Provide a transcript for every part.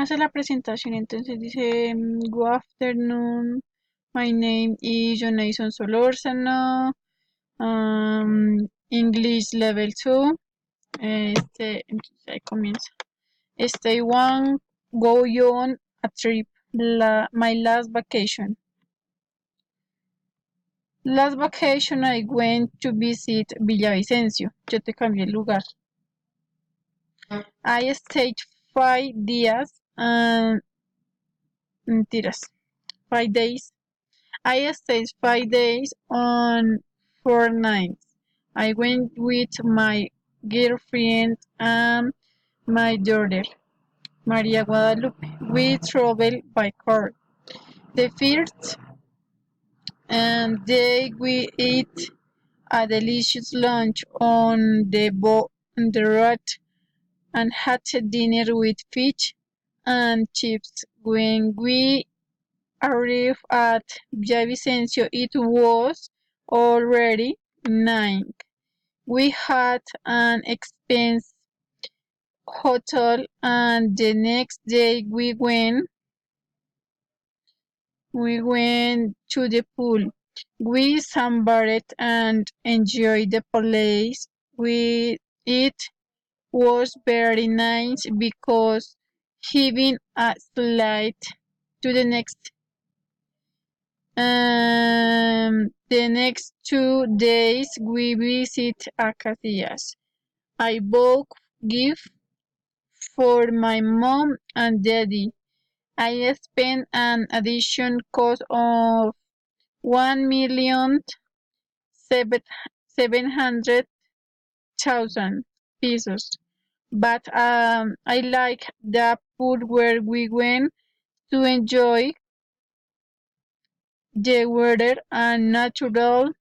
hace la presentación, entonces dice, good afternoon, my name is Jonaison Solórzano, English Level 2, entonces ahí comienza. Stay one, go on a trip, my last vacation. Last vacation I went to visit Villavicencio. Yo te cambié el lugar. I stayed 5 days and mentiras. 5 days. I stayed 5 days on 4 nights. I went with my girlfriend and my daughter, Maria Guadalupe. We traveled by car. The first day we ate a delicious lunch on the road and had dinner with fish and chips. When we arrived at Villavicencio, it was already 9. We had an expensive hotel, and the next day we went to the pool. We sunbathed and enjoyed the place. It was very nice because having a slide to the next 2 days we visit Acacias. I bought gifts for my mom and daddy. I spent an additional cost of 1,700,000 pesos. But I like the pool where we went to enjoy the weather and natural.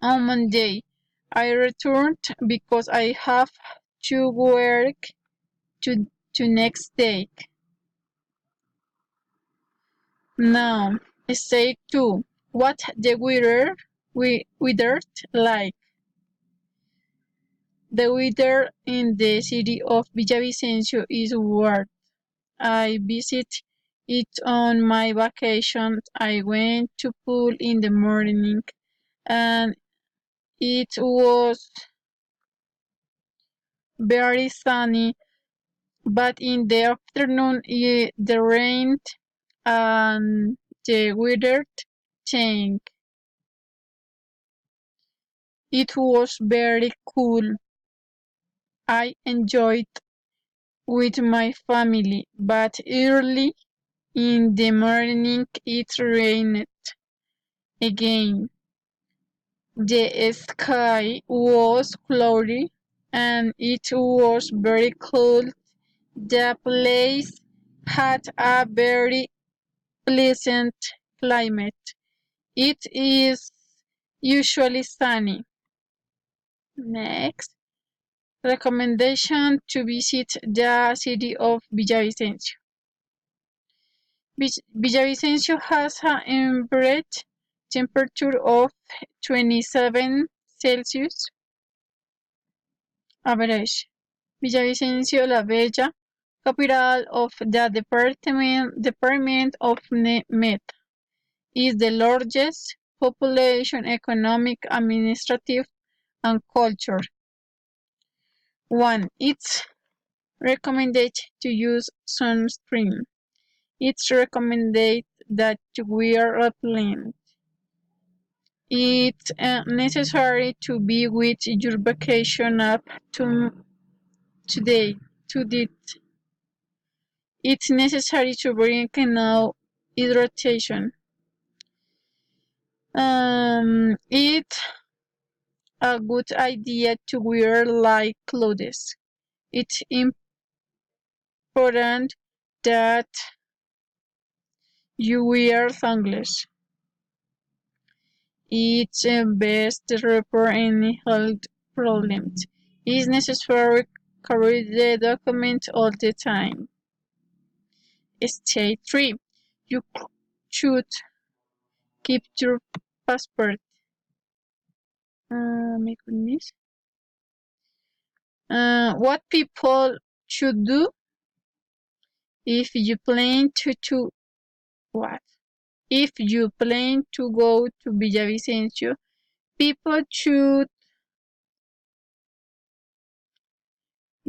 On Monday, I returned because I have to work to next day. Now, stage 2. What the weather like? The weather in the city of Villavicencio is warm. I visit it on my vacation. I went to pool in the morning and it was very sunny, but in the afternoon it rained and the weather changed. It was very cool. I enjoyed with my family, but early in the morning it rained again. The sky was cloudy and it was very cold. The place had a very pleasant climate. It is usually sunny. Next, recommendation to visit the city of Villavicencio. Villavicencio has an average temperature of 27 Celsius. Average. Villavicencio la Bella, capital of the department of Meta, is the largest population, economic, administrative, and culture. 1. It's recommended to use sunscreen. It's recommended that you wear repellent. It's necessary to be with your vacation up to date. It's necessary to bring enough hydration. It's a good idea to wear light clothes. It's important that you wear sunglasses. It's best to report any health problems. It's necessary to carry the document all the time. Stage 3. You should keep your passport. My goodness. What people should do? If you plan to what? If you plan to go to Villavicencio, people should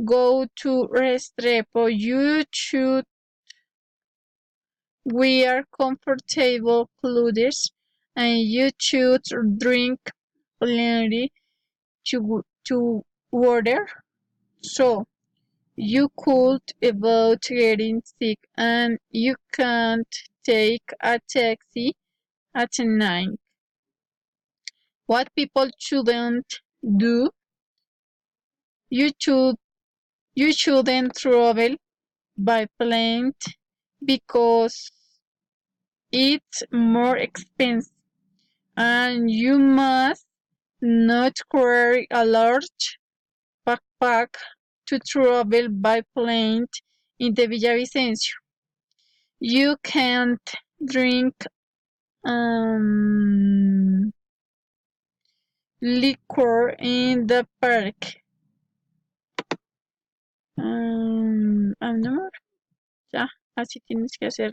go to Restrepo. You should wear comfortable clothes and you should drink plenty to water so you could avoid getting sick and you can't take a taxi at night. What people shouldn't do, you should you shouldn't travel by plane because it's more expensive and you must not carry a large backpack to travel by plane in the Villavicencio. You can't drink liquor in the park. No, ya, así tienes que hacer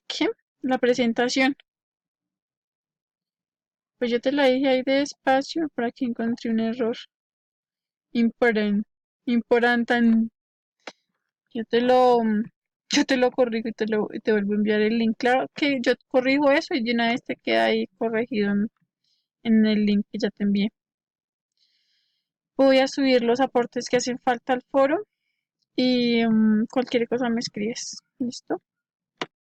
¿qué? La presentación. Pues yo te la dije ahí despacio para que encontré un error. Important. Important. Yo te lo, yo te lo corrijo y te vuelvo a enviar el link. Claro que yo corrijo eso y de una vez te queda ahí corregido en el link que ya te envié. Voy a subir los aportes que hacen falta al foro y cualquier cosa me escribes. ¿Listo?